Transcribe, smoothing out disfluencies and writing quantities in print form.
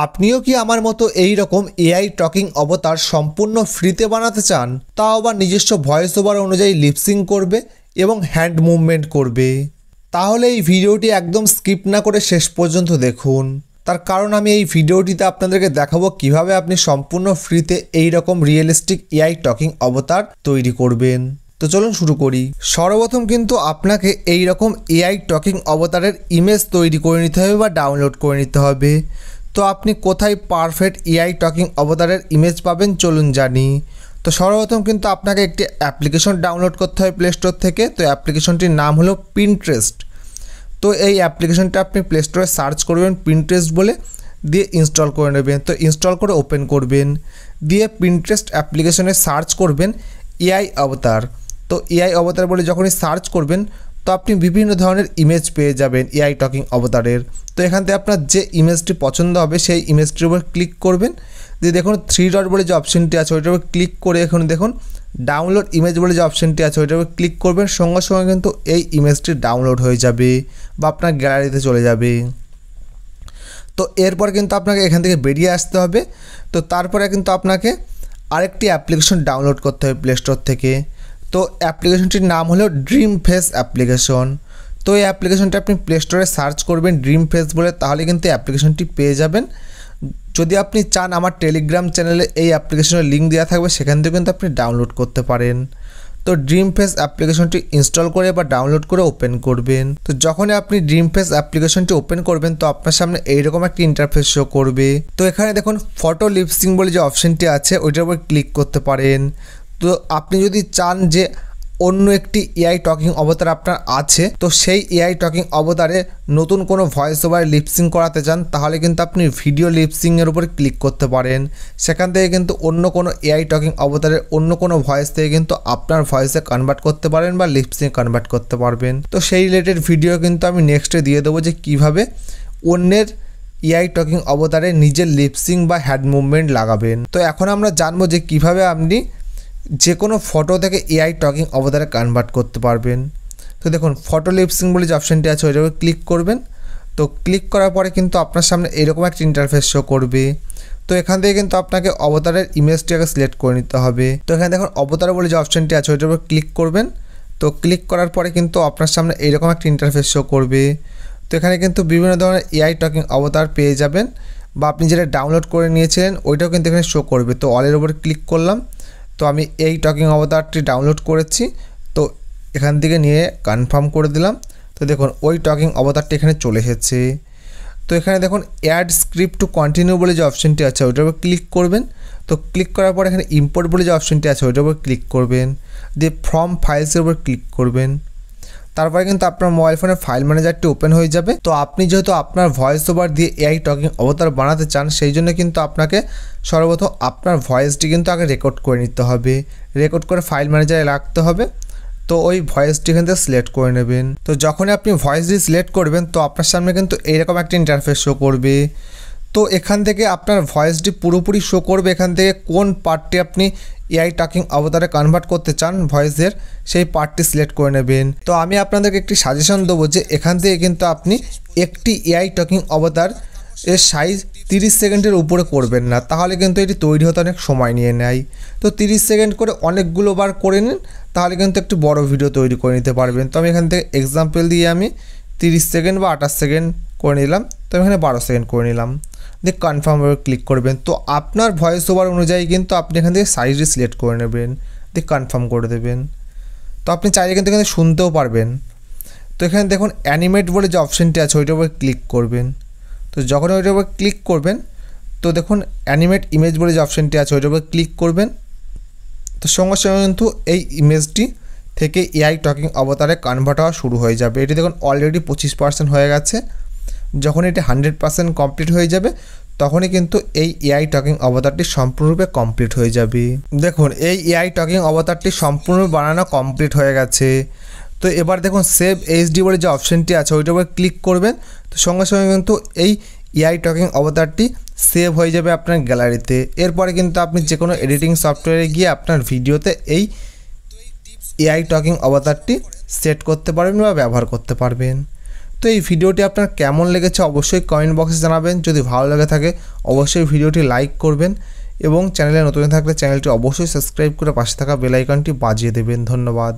আপনিও কি আমার মতো এই রকম এআই টকিং অবতার সম্পূর্ণ ফ্রিতে বানাতে চান, তাও আবার নিজস্ব ভয়েস ওভার অনুযায়ী লিপসিং করবে এবং হ্যান্ড মুভমেন্ট করবে? তাহলে এই ভিডিওটি একদম স্কিপ না করে শেষ পর্যন্ত দেখুন। তার কারণ আমি এই ভিডিওটিতে আপনাদেরকে দেখাবো কিভাবে আপনি সম্পূর্ণ ফ্রিতে এই রকম রিয়েলিস্টিক এআই টকিং অবতার তৈরি করবেন। তো চলুন শুরু করি। সর্বপ্রথম কিন্তু আপনাকে এই রকম এআই টকিং অবতারের ইমেজ তৈরি করে নিতে হবে বা ডাউনলোড করে নিতে হবে। তো আপনি কোথায় পারফেক্ট এআই টকিং অবতারের ইমেজ পাবেন চলুন জানি। তো সর্বপ্রথম কিন্তু আপনাকে একটি অ্যাপ্লিকেশন ডাউনলোড করতে হবে প্লে স্টোর থেকে। তো অ্যাপ্লিকেশনটির নাম হলো পিন্টারেস্ট। তো এই অ্যাপ্লিকেশনটা আপনি প্লে স্টোরে সার্চ করবেন পিন্টারেস্ট বলে, দিয়ে ইনস্টল করে নেবেন। তো ইনস্টল করে ওপেন করবেন, দিয়ে পিন্টারেস্ট অ্যাপ্লিকেশনে সার্চ করবেন এআই অবতার। তো এআই অবতার বলে যখনই সার্চ করবেন তো আপনি বিভিন্ন ধরনের ইমেজ পেয়ে যাবেন এআই টকিং অবতারের। তো এখান থেকে আপনার যে ইমেজটি পছন্দ হবে সেই ইমেজটির উপর ক্লিক করবেন, দিয়ে দেখুন 3 ডট বলে যে অপশানটি আছে ওইটার উপর ক্লিক করে এখন দেখুন ডাউনলোড ইমেজ বলে যে অপশানটি আছে ওইটার উপর ক্লিক করবেন। সঙ্গে সঙ্গে কিন্তু এই ইমেজটি ডাউনলোড হয়ে যাবে বা আপনার গ্যালারিতে চলে যাবে। তো এরপর কিন্তু আপনাকে এখান থেকে বেরিয়ে আসতে হবে। তো তারপরে কিন্তু আপনাকে আরেকটি অ্যাপ্লিকেশন ডাউনলোড করতে হবে প্লে স্টোর থেকে। তো অ্যাপ্লিকেশনটির নাম হলো ড্রিম ফেস অ্যাপ্লিকেশন। তো এই অ্যাপ্লিকেশনটা আপনি প্লে স্টোরে সার্চ করবেন ড্রিম ফেস বলে, তাহলে কিন্তু অ্যাপ্লিকেশনটি পেয়ে যাবেন। যদি আপনি চান আমার টেলিগ্রাম চ্যানেলে এই অ্যাপ্লিকেশনের লিঙ্ক দেওয়া থাকবে, সেখান থেকে কিন্তু আপনি ডাউনলোড করতে পারেন। তো ড্রিম ফেস অ্যাপ্লিকেশনটি ইনস্টল করে বা ডাউনলোড করে ওপেন করবেন। তো যখনই আপনি ড্রিম ফেস অ্যাপ্লিকেশনটি ওপেন করবেন তো আপনার সামনে এইরকম একটা ইন্টারফেস শো করবে। তো এখানে দেখুন ফটো লিপসিং বলে যে অপশানটি আছে ওইটার উপর ক্লিক করতে পারেন। তো আপনি যদি চান যে অন্য একটি এআই টকিং অবতার আপনার আছে, তো সেই এআই টকিং অবতারে নতুন কোনো ভয়েস ওভার লিপসিং করাতে চান, তাহলে কিন্তু আপনি ভিডিও লিপসিংয়ের উপর ক্লিক করতে পারেন। সেখান থেকে কিন্তু অন্য কোনো এআই টকিং অবতারের অন্য কোনো ভয়েস থেকে কিন্তু আপনার ভয়েসে কনভার্ট করতে পারেন বা লিপসিং কনভার্ট করতে পারবেন। তো সেই রিলেটেড ভিডিও কিন্তু আমি নেক্সটে দিয়ে দেবো যে কীভাবে অন্যের এআই টকিং অবতারে নিজের লিপসিং বা হ্যান্ড মুভমেন্ট লাগাবেন। তো এখন আমরা জানবো যে কীভাবে আপনি যে কোনো ফটো থেকে এআই টকিং অবতারে কনভার্ট করতে পারবেন। তো দেখুন ফটো লিপসিং বলে যে অপশানটি আছে ওইটাকে ক্লিক করবেন। তো ক্লিক করার পরে কিন্তু আপনার সামনে এরকম একটা ইন্টারফেস শো করবে। তো এখান থেকে কিন্তু আপনাকে অবতারের ইমেজটিকে সিলেক্ট করে নিতে হবে। তো এখানে দেখুন অবতার বলে যে অপশানটি আছে ওইটার উপর ক্লিক করবেন। তো ক্লিক করার পরে কিন্তু আপনার সামনে এইরকম একটা ইন্টারফেস শো করবে। তো এখানে কিন্তু বিভিন্ন ধরনের এআই টকিং অবতার পেয়ে যাবেন, বা আপনি যেটা ডাউনলোড করে নিয়েছিলেন ওইটাও কিন্তু এখানে শো করবে। তো অলের উপর ক্লিক করলাম। তো আমি এই টকিং অবতারটি ডাউনলোড করেছি, তো এখান থেকে নিয়ে কনফার্ম করে দিলাম। তো দেখুন ওই টকিং অবতারটি এখানে চলে এসেছে। তো এখানে দেখুন অ্যাড স্ক্রিপ্ট টু কন্টিনিউ বলে যে অপশানটি আছে ওইটার উপর ক্লিক করবেন। তো ক্লিক করার পর এখানে ইম্পোর্ট বলে যে অপশানটি আছে ওইটার উপর ক্লিক করবেন, দিয়ে ফ্রম ফাইলসের উপর ক্লিক করবেন। তারপরে কিন্তু আপনার মোবাইল ফোনে ফাইল ম্যানেজারটি ওপেন হয়ে যাবে। তো আপনি যেহেতু আপনার ভয়েস ওভার দিয়ে এআই টকিং অবতার বানাতে চান, সেই জন্য কিন্তু আপনাকে সর্বপ্রথম আপনার ভয়েসটি কিন্তু আগে রেকর্ড করে নিতে হবে, রেকর্ড করে ফাইল ম্যানেজারে রাখতে হবে। তো ওই ভয়েসটি এখান থেকে সিলেক্ট করে নেবেন। তো যখনই আপনি ভয়েসটি সিলেক্ট করবেন তো আপনার সামনে কিন্তু এইরকম একটা ইন্টারফেস শো করবে। তো এখান থেকে আপনার ভয়েসটি পুরোপুরি শো করবে, এখান থেকে কোন পার্টটি আপনি এআই টকিং অবতারে কনভার্ট করতে চান ভয়েসের, সেই পার্টটি সিলেক্ট করে নেবেন। তো আমি আপনাদেরকে একটি সাজেশন দেবো যে এখান থেকে কিন্তু আপনি একটি এআই টকিং অবতার এর সাইজ 30 সেকেন্ডের উপরে করবেন না, তাহলে কিন্তু এটি তৈরি হতে অনেক সময় নিয়ে নেয়। তো 30 সেকেন্ড করে অনেকগুলো বার করে নিন, তাহলে কিন্তু একটু বড় ভিডিও তৈরি করে নিতে পারবেন। তো আমি এখান থেকে এক্সাম্পল দিয়ে আমি 30 সেকেন্ড বা 28 সেকেন্ড করে নিলাম। তো আমি এখানে 12 সেকেন্ড করে নিলাম, দিয়ে কনফার্মভাবে ক্লিক করবেন। তো আপনার ভয়েস ওভার অনুযায়ী কিন্তু আপনি এখান থেকে সাইজটি সিলেক্ট করে নেবেন, দিয়ে কনফার্ম করে দেবেন। তো আপনি চাইলে কিন্তু এখানে শুনতেও পারবেন। তো এখানে দেখুন অ্যানিমেট বলে যে অপশানটি আছে ওইটার উপর ক্লিক করবেন। তো যখন ওইটার উপর ক্লিক করবেন তো দেখুন অ্যানিমেট ইমেজ বলে যে অপশানটি আছে ওইটার উপর ক্লিক করবেন। তো সঙ্গে সঙ্গে কিন্তু এই ইমেজটি থেকে এআই টকিং অবতারে কনভার্ট হওয়া শুরু হয়ে যাবে। এটি দেখুন অলরেডি 25% হয়ে গেছে। যখন এটি 100% কমপ্লিট হয়ে যাবে তখনই কিন্তু এই এআই টকিং অবতারটি সম্পূর্ণরূপে কমপ্লিট হয়ে যাবে। দেখুন এই এআই টকিং অবতারটি সম্পূর্ণ বানানো কমপ্লিট হয়ে গেছে। তো এবার দেখুন সেভ এইচডি বলে যে অপশানটি আছে ওইটার উপর ক্লিক করবেন। তো সঙ্গে সঙ্গে কিন্তু এই এআই টকিং অবতারটি সেভ হয়ে যাবে আপনার গ্যালারিতে। এরপরে কিন্তু আপনি যে কোনো এডিটিং সফটওয়্যারে গিয়ে আপনার ভিডিওতে এই এআই টকিং অবতারটি সেট করতে পারবেন বা ব্যবহার করতে পারবেন। তো এই ভিডিওটি আপনার কেমন লেগেছে অবশ্যই কমেন্ট বক্সে জানাবেন। যদি ভালো লেগে থাকে অবশ্যই ভিডিওটি লাইক করবেন এবং চ্যানেলে নতুন থাকলে চ্যানেলটি অবশ্যই সাবস্ক্রাইব করে পাশে থাকা বেল আইকনটি বাজিয়ে দেবেন। ধন্যবাদ।